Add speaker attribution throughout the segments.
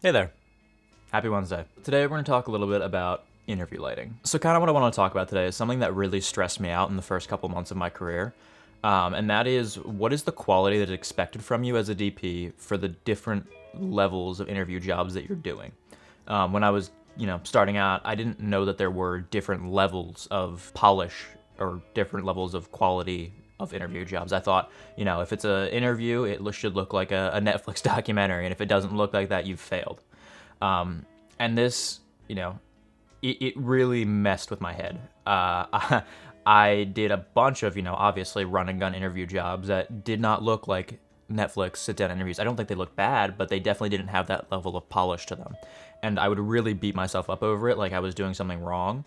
Speaker 1: Hey there. Happy Wednesday. Today we're going to talk a little bit about interview lighting. So kind of what I want to talk about today is something that really stressed me out in the first couple months of my career. And that is, what is the quality that is expected from you as a DP for the different levels of interview jobs that you're doing? When I was, starting out, I didn't know that there were different levels of polish or different levels of quality of interview jobs. I thought, if it's an interview, it should look like a Netflix documentary, and if it doesn't look like that, you've failed. And this, it really messed with my head. I did a bunch of, obviously run and gun interview jobs that did not look like Netflix sit down interviews. I don't think they looked bad, but they definitely didn't have that level of polish to them. And I would really beat myself up over it like I was doing something wrong.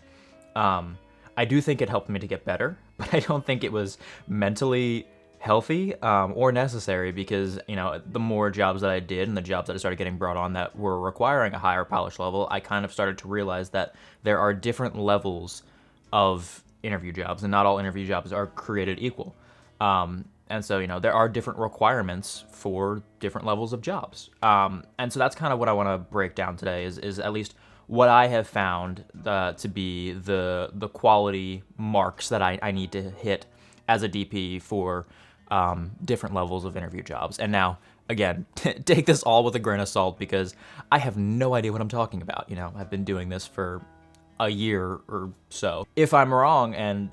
Speaker 1: I do think it helped me to get better, but I don't think it was mentally healthy or necessary because, the more jobs that I did and the jobs that I started getting brought on that were requiring a higher polish level, I kind of started to realize that there are different levels of interview jobs, and not all interview jobs are created equal. And so, there are different requirements for different levels of jobs. And so that's kind of what I want to break down today is at least what I have found to be the quality marks that I need to hit as a DP for different levels of interview jobs. And now, again, take this all with a grain of salt because I have no idea what I'm talking about. I've been doing this for a year or so. If I'm wrong and,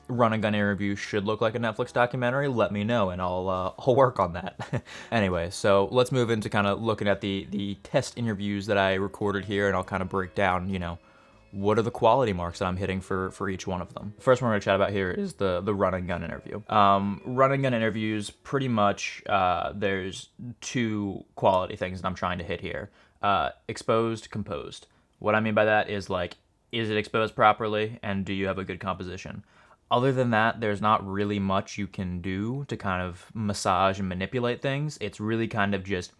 Speaker 1: run and gun interview should look like a Netflix documentary, let me know and I'll work on that. Anyway, so let's move into kind of looking at the test interviews that I recorded here, and I'll kind of break down, what are the quality marks that I'm hitting for each one of them. First one we're gonna chat about here is the run and gun interview. Run and gun interviews, pretty much, there's two quality things that I'm trying to hit here. Exposed, composed. What I mean by that is is it exposed properly, and do you have a good composition? Other than that, there's not really much you can do to kind of massage and manipulate things. It's really kind of just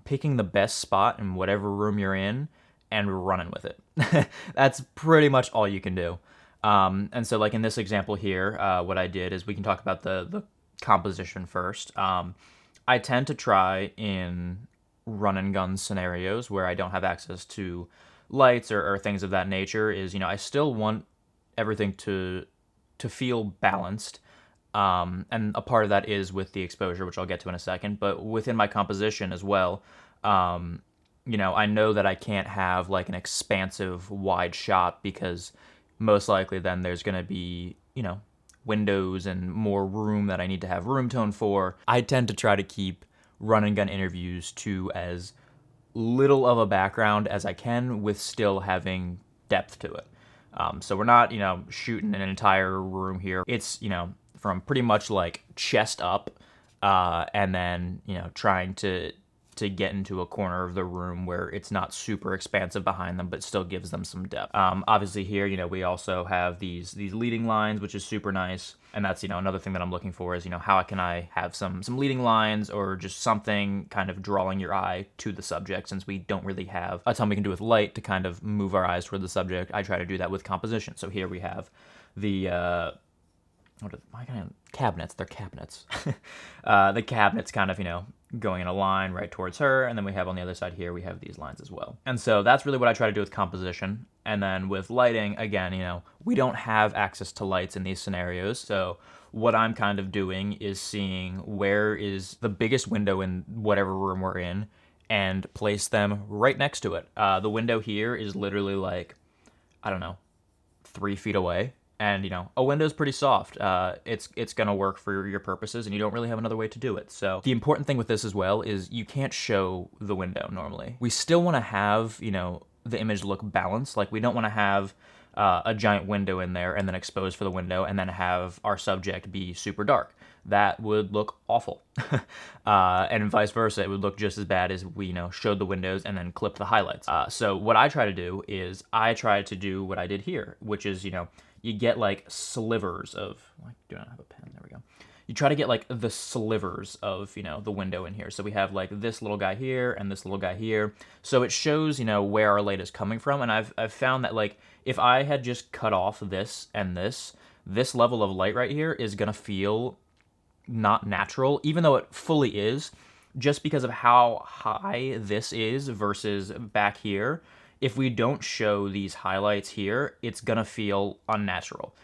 Speaker 1: picking the best spot in whatever room you're in and running with it. That's pretty much all you can do. And so, in this example here, what I did is we can talk about the composition first. I tend to try in run and gun scenarios where I don't have access to lights or things of that nature. I still want everything to feel balanced. And a part of that is with the exposure, which I'll get to in a second. But within my composition as well, I know that I can't have an expansive wide shot because most likely then there's going to be, windows and more room that I need to have room tone for. I tend to try to keep run and gun interviews to as little of a background as I can with still having depth to it. So we're not, shooting an entire room here. It's, from pretty much chest up, and then, trying to get into a corner of the room where it's not super expansive behind them, but still gives them some depth. Obviously here, we also have these leading lines, which is super nice. And that's, another thing that I'm looking for is, how can I have some leading lines or just something kind of drawing your eye to the subject, since we don't really have a ton we can do with light to kind of move our eyes toward the subject. I try to do that with composition. So here we have the, cabinets. They're cabinets. The cabinets kind of, going in a line right towards her. And then we have on the other side here, we have these lines as well. And so that's really what I try to do with composition. And then with lighting, again, we don't have access to lights in these scenarios. So what I'm kind of doing is seeing where is the biggest window in whatever room we're in and place them right next to it. The window here is literally 3 feet away. And, a window's pretty soft. It's going to work for your purposes, and you don't really have another way to do it. So the important thing with this as well is you can't show the window normally. We still want to have, the image look balanced. We don't want to have a giant window in there and then expose for the window and then have our subject be super dark. That would look awful. And vice versa, it would look just as bad as we, showed the windows and then clipped the highlights. So what I try to do is I try to do what I did here, which is, you get slivers of, I do not have a pen, there we go. You try to get the slivers of, the window in here. So we have this little guy here and this little guy here. So it shows, where our light is coming from. And I've found that if I had just cut off this and this level of light right here is going to feel not natural, even though it fully is. just because of how high this is versus back here. If we don't show these highlights here, it's gonna feel unnatural.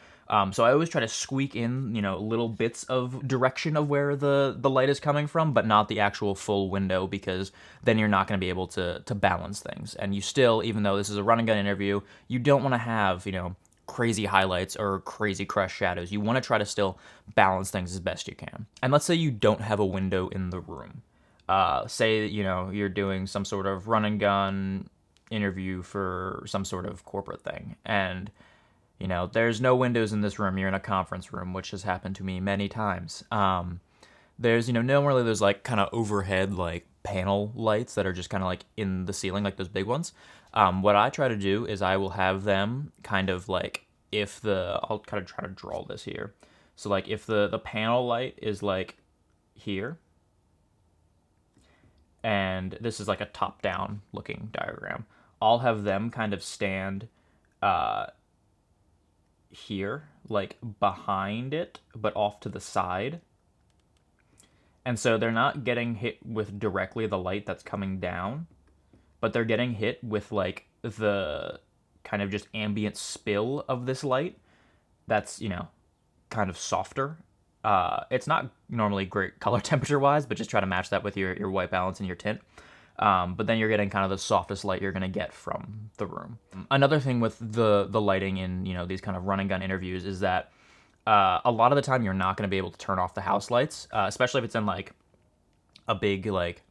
Speaker 1: So I always try to squeak in, little bits of direction of where the light is coming from, but not the actual full window, because then you're not going to be able to balance things. And you still, even though this is a run and gun interview, you don't want to have, crazy highlights or crazy crush shadows. You want to try to still balance things as best you can. And let's say you don't have a window in the room. Say, you're doing some sort of run and gun interview for some sort of corporate thing, and there's no windows in this room. You're in a conference room, which has happened to me many times. There's, normally there's like kind of overhead like panel lights that are just kind of like in the ceiling, like those big ones. What I try to do is I will have them kind of like, I'll kind of try to draw this here. So like if the panel light is like here, and this is like a top-down looking diagram, I'll have them kind of stand here, like behind it, but off to the side. And so they're not getting hit with directly the light that's coming down, but they're getting hit with like the kind of just ambient spill of this light that's, kind of softer. It's not normally great color temperature wise, but just try to match that with your white balance and your tint. But then you're getting kind of the softest light you're going to get from the room. Another thing with the lighting in, these kind of run and gun interviews is that a lot of the time you're not going to be able to turn off the house lights, especially if it's in like a big like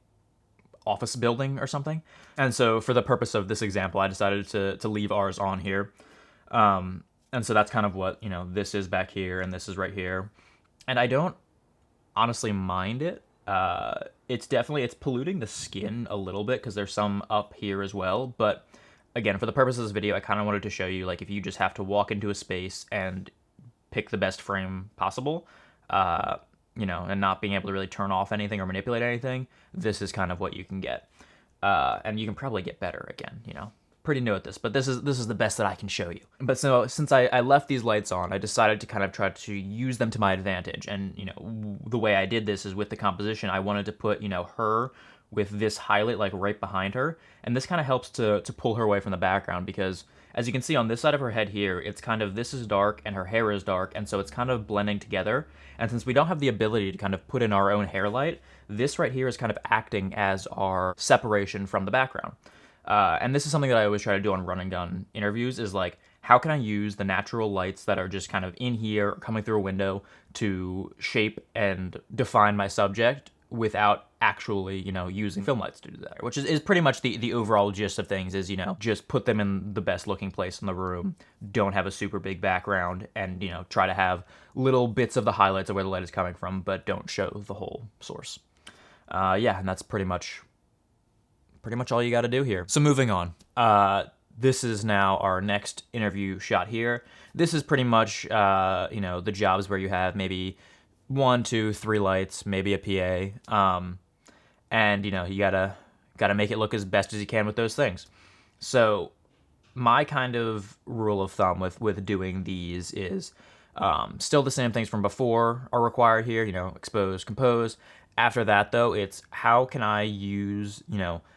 Speaker 1: office building or something. And so for the purpose of this example, I decided to leave ours on here. And so that's kind of what, this is back here and this is right here. And I don't honestly mind it. It's polluting the skin a little bit because there's some up here as well. But again, for the purpose of this video, I kind of wanted to show you, like, if you just have to walk into a space and pick the best frame possible, and not being able to really turn off anything or manipulate anything, this is kind of what you can get. And you can probably get better again, pretty new at this, but this is the best that I can show you. But so since I left these lights on, I decided to kind of try to use them to my advantage. And, the way I did this is with the composition. I wanted to put, her with this highlight like right behind her. And this kind of helps to pull her away from the background, because as you can see on this side of her head here, it's kind of, this is dark and her hair is dark. And so it's kind of blending together. And since we don't have the ability to kind of put in our own hair light, this right here is kind of acting as our separation from the background. And this is something that I always try to do on run and gun interviews, is like, how can I use the natural lights that are just kind of in here, coming through a window, to shape and define my subject without actually, using film lights to do that, which is pretty much the overall gist of things, is, just put them in the best looking place in the room, don't have a super big background, and, try to have little bits of the highlights of where the light is coming from, but don't show the whole source. And that's pretty much all you got to do here. So moving on. This is now our next interview shot here. This is pretty much, the jobs where you have maybe 1, 2, 3 lights, maybe a PA. And, you gotta make it look as best as you can with those things. So my kind of rule of thumb with doing these is, still the same things from before are required here, expose, compose. After that, though, it's how can I use,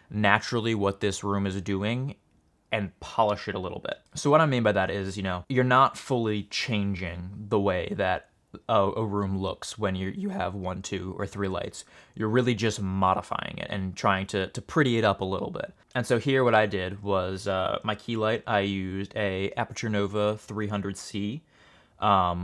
Speaker 1: naturally what this room is doing and polish it a little bit. So what I mean by that is, you're not fully changing the way that a room looks when you have 1, 2, or 3 lights. You're really just modifying it and trying to pretty it up a little bit. And so here what I did was, my key light, I used a Aputure Nova 300C,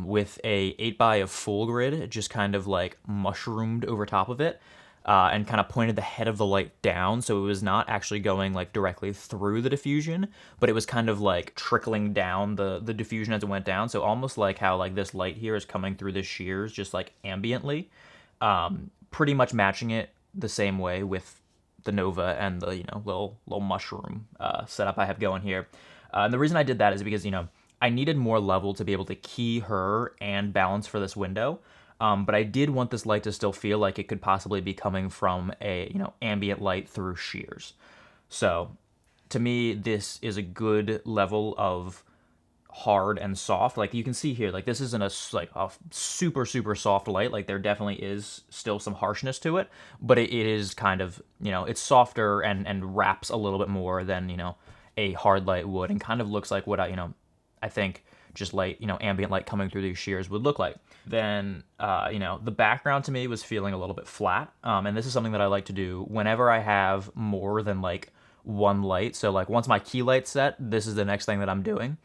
Speaker 1: with a 8x of full grid, just kind of like mushroomed over top of it, and kind of pointed the head of the light down, so it was not actually going like directly through the diffusion, but it was kind of like trickling down the diffusion as it went down. So almost like how like this light here is coming through the shears just like ambiently, pretty much matching it the same way with the Nova and the little mushroom setup I have going here. And the reason I did that is because I needed more level to be able to key her and balance for this window. But I did want this light to still feel like it could possibly be coming from a, ambient light through shears. So to me, this is a good level of hard and soft. Like you can see here, like this isn't like a super super soft light. Like there definitely is still some harshness to it, but it is kind of, it's softer and wraps a little bit more than, a hard light would, and kind of looks like what I think just light, ambient light coming through these shears would look like. Then, the background to me was feeling a little bit flat. And this is something that I like to do whenever I have more than like one light. So like once my key light's set, this is the next thing that I'm doing,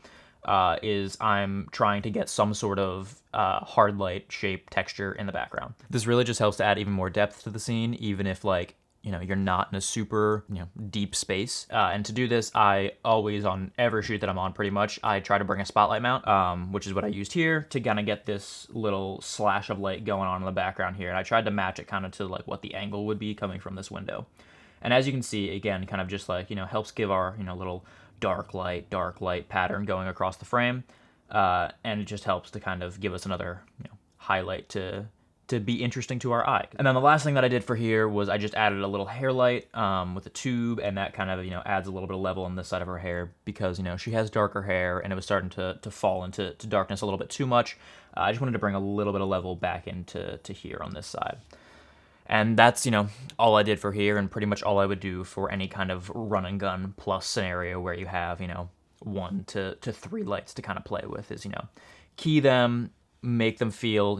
Speaker 1: is I'm trying to get some sort of hard light shape texture in the background. This really just helps to add even more depth to the scene, even if like, you're not in a super, deep space. And to do this, I always, on every shoot that I'm on pretty much, I try to bring a spotlight mount, which is what I used here to kind of get this little slash of light going on in the background here. And I tried to match it kind of to like what the angle would be coming from this window. And as you can see, again, kind of just like, helps give our, little dark light pattern going across the frame. And it just helps to kind of give us another, highlight to be interesting to our eye. And then the last thing that I did for here was I just added a little hair light with a tube, and that kind of, adds a little bit of level on this side of her hair because, she has darker hair and it was starting to fall into darkness a little bit too much. I just wanted to bring a little bit of level back into here on this side. And that's, all I did for here, and pretty much all I would do for any kind of run and gun plus scenario where you have, 1 to 3 lights to kind of play with is, key them, make them feel,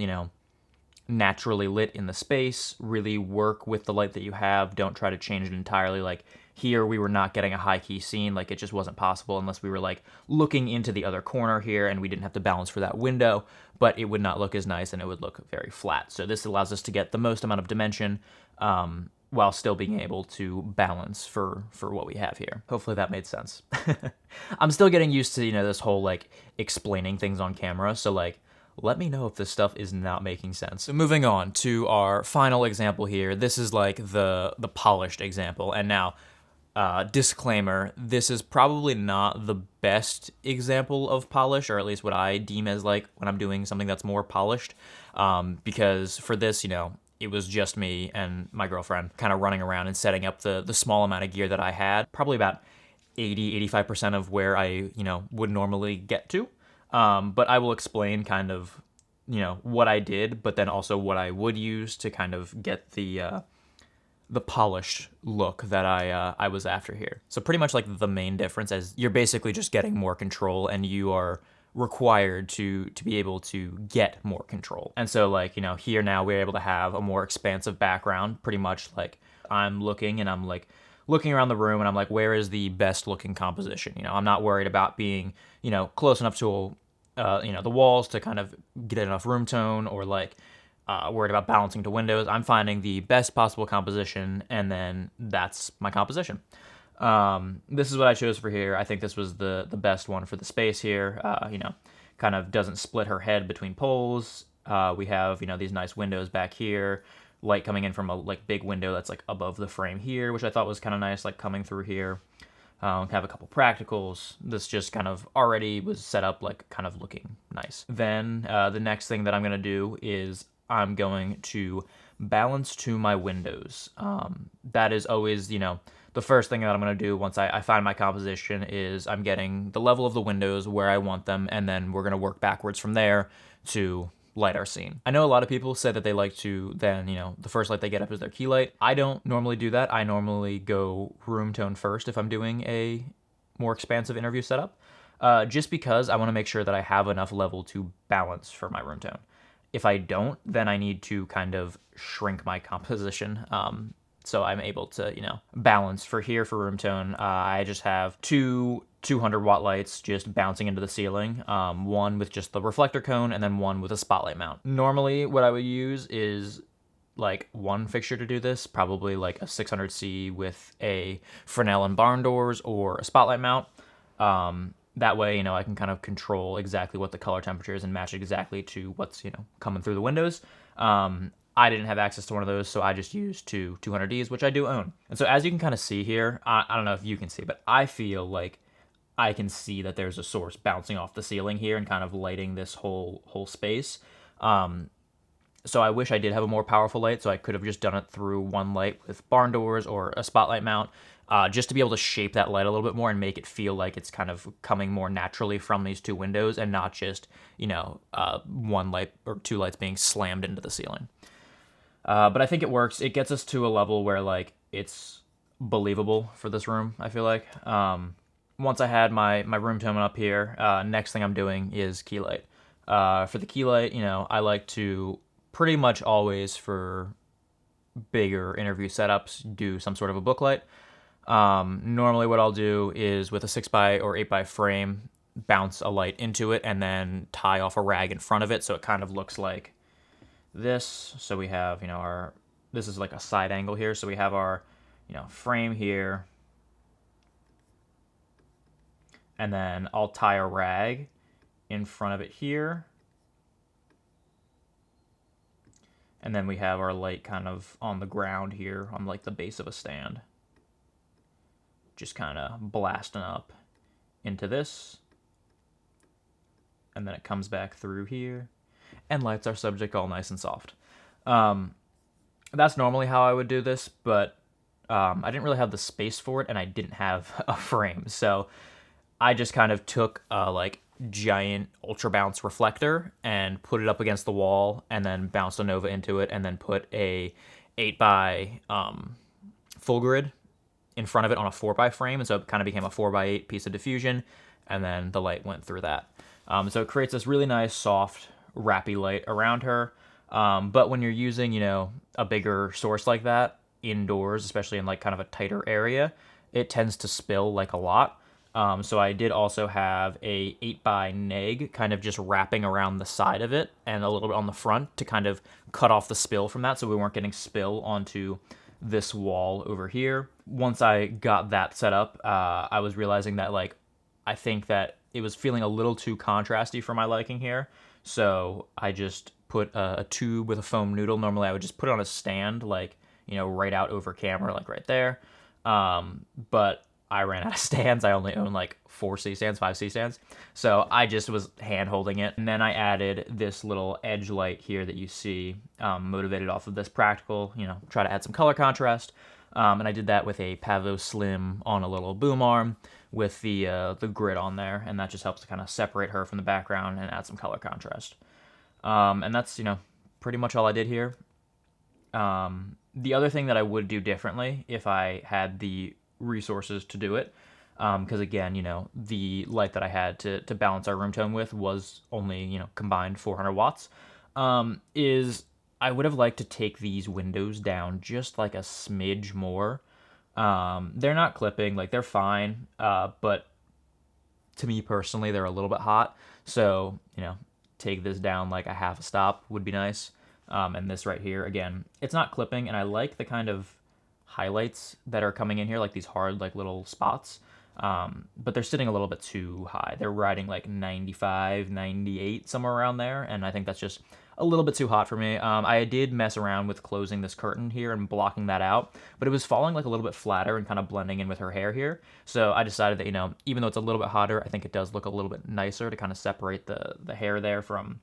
Speaker 1: naturally lit in the space, really work with the light that you have. Don't try to change it entirely. Like here, we were not getting a high key scene. Like it just wasn't possible unless we were like looking into the other corner here and we didn't have to balance for that window, but it would not look as nice and it would look very flat. So this allows us to get the most amount of dimension, while still being able to balance for what we have here. Hopefully that made sense. I'm still getting used to, this whole like explaining things on camera. So like, let me know if this stuff is not making sense. So moving on to our final example here. This is like the polished example. And now, disclaimer, this is probably not the best example of polish, or at least what I deem as like when I'm doing something that's more polished. Because for this, it was just me and my girlfriend kind of running around and setting up the small amount of gear that I had. Probably about 85% of where I, would normally get to. But I will explain kind of, what I did, but then also what I would use to kind of get the polished look that I was after here. So pretty much like the main difference is you're basically just getting more control, and you are required to be able to get more control. And so like, here now we're able to have a more expansive background. Pretty much like I'm looking and I'm like looking around the room and I'm like, where is the best looking composition? I'm not worried about being, close enough to, the walls to kind of get enough room tone, or like worried about balancing to windows. I'm finding the best possible composition, and then that's my composition. This is what I chose for here. I think this was the best one for the space here. Kind of doesn't split her head between poles. We have, these nice windows back here. Light coming in from a like big window that's like above the frame here, which I thought was kind of nice, like coming through here. Have a couple practicals. This just kind of already was set up like kind of looking nice. Then the next thing that I'm going to do is I'm going to balance to my windows. That is always, the first thing that I'm going to do once I find my composition is I'm getting the level of the windows where I want them, and then we're going to work backwards from there to light our scene. I know a lot of people say that they like to then, the first light they get up is their key light. I don't normally do that. I normally go room tone first if I'm doing a more expansive interview setup, just because I want to make sure that I have enough level to balance for my room tone. If I don't, then I need to kind of shrink my composition. So I'm able to, balance for here for room tone. I just have two 200-watt lights just bouncing into the ceiling, one with just the reflector cone and then one with a spotlight mount. Normally, what I would use is like one fixture to do this, probably like a 600C with a Fresnel and barn doors or a spotlight mount. That way, I can kind of control exactly what the color temperature is and match it exactly to what's, coming through the windows. I didn't have access to one of those, so I just used two 200Ds, which I do own. And so as you can kind of see here, I don't know if you can see, but I feel like I can see that there's a source bouncing off the ceiling here and kind of lighting this whole space. So I wish I did have a more powerful light, so I could have just done it through one light with barn doors or a spotlight mount. just to be able to shape that light a little bit more and make it feel like it's kind of coming more naturally from these two windows and not just, one light or two lights being slammed into the ceiling. But I think it works. It gets us to a level where, like, it's believable for this room, I feel like. Once I had my room tone up here, next thing I'm doing is key light. For the key light, I like to pretty much always, for bigger interview setups, do some sort of a book light. Normally what I'll do is, with a 6x or 8x frame, bounce a light into it and then tie off a rag in front of it so it kind of looks like this. So we have, this is like a side angle here. So we have our, frame here. And then I'll tie a rag in front of it here. And then we have our light kind of on the ground here on like the base of a stand. Just kind of blasting up into this. And then it comes back through here and lights our subject all nice and soft. That's normally how I would do this, but I didn't really have the space for it, and I didn't have a frame. So I just kind of took a like giant ultra bounce reflector and put it up against the wall, and then bounced a Nova into it, and then put a 8x full grid in front of it on a 4x frame, and so it kind of became a 4x8 piece of diffusion, and then the light went through that. So it creates this really nice, soft, wrappy light around her. But when you're using, a bigger source like that indoors, especially in like kind of a tighter area, it tends to spill like a lot. So I did also have a 8x neg kind of just wrapping around the side of it and a little bit on the front to kind of cut off the spill from that, so we weren't getting spill onto this wall over here. Once I got that set up, I was realizing that, like, I think that it was feeling a little too contrasty for my liking here. So I just put a tube with a foam noodle. Normally I would just put it on a stand, like, right out over camera, like right there. But I ran out of stands. I only own like 4 C-stands, 5 C-stands. So I just was hand holding it. And then I added this little edge light here that you see, motivated off of this practical, try to add some color contrast. And I did that with a Pavo Slim on a little boom arm with the grid on there. And that just helps to kind of separate her from the background and add some color contrast. And that's, pretty much all I did here. The other thing that I would do differently if I had the resources to do it, because again, the light that I had to balance our room tone with was only, combined 400 watts, is I would have liked to take these windows down just like a smidge more. They're not clipping, like they're fine, but to me personally, they're a little bit hot. So, take this down like a half a stop would be nice. And this right here, again, it's not clipping, and I like the kind of highlights that are coming in here, like these hard, like little spots. But they're sitting a little bit too high. They're riding like 95, 98, somewhere around there, and I think that's just a little bit too hot for me. I did mess around with closing this curtain here and blocking that out, but it was falling like a little bit flatter and kind of blending in with her hair here. So I decided that, even though it's a little bit hotter, I think it does look a little bit nicer to kind of separate the hair there from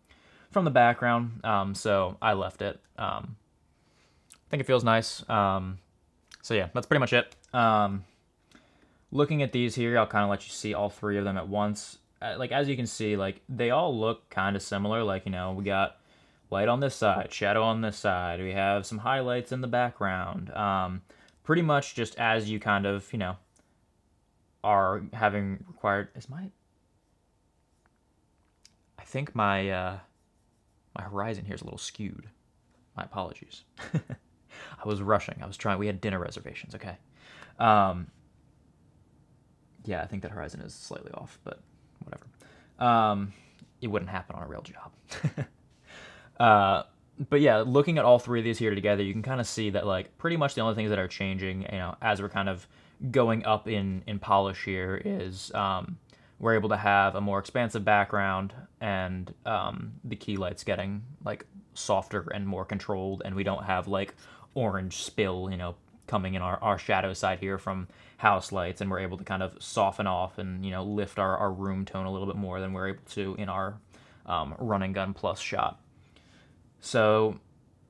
Speaker 1: the background. So I left it. I think it feels nice. So yeah, that's pretty much it. Looking at these here, I'll kind of let you see all 3 of them at once. Like, as you can see, like, they all look kind of similar. Like, we got light on this side, shadow on this side. We have some highlights in the background. Pretty much just as you kind of, are having required. I think my horizon here is a little skewed. My apologies. I was rushing. We had dinner reservations, okay? Yeah, I think that horizon is slightly off, but whatever. It wouldn't happen on a real job. But yeah, looking at all 3 of these here together, you can kind of see that, like, pretty much the only things that are changing, as we're kind of going up in polish here is we're able to have a more expansive background, and the key light's getting, like, softer and more controlled, and we don't have, like, orange spill, coming in our shadow side here from house lights, and we're able to kind of soften off and, lift our room tone a little bit more than we're able to in our Run and Gun Plus shot. So,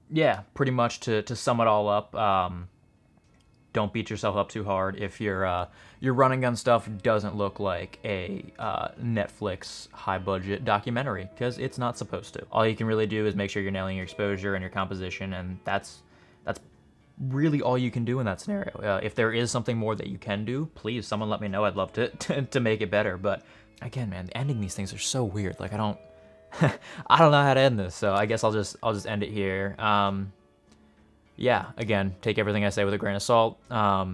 Speaker 1: yeah, pretty much to sum it all up, don't beat yourself up too hard if your running gun stuff doesn't look like a Netflix high budget documentary, because it's not supposed to. All you can really do is make sure you're nailing your exposure and your composition, and that's really all you can do in that scenario. If there is something more that you can do, please, someone let me know. I'd love to make it better. But again, man, ending these things are so weird. Like, I don't I don't know how to end this, so I guess I'll just end it here. Yeah, again, take everything I say with a grain of salt. I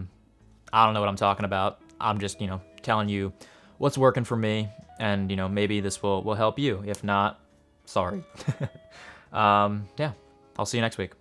Speaker 1: don't know what I'm talking about. I'm just, telling you what's working for me, and, maybe this will help you. If not, sorry. Yeah, I'll see you next week.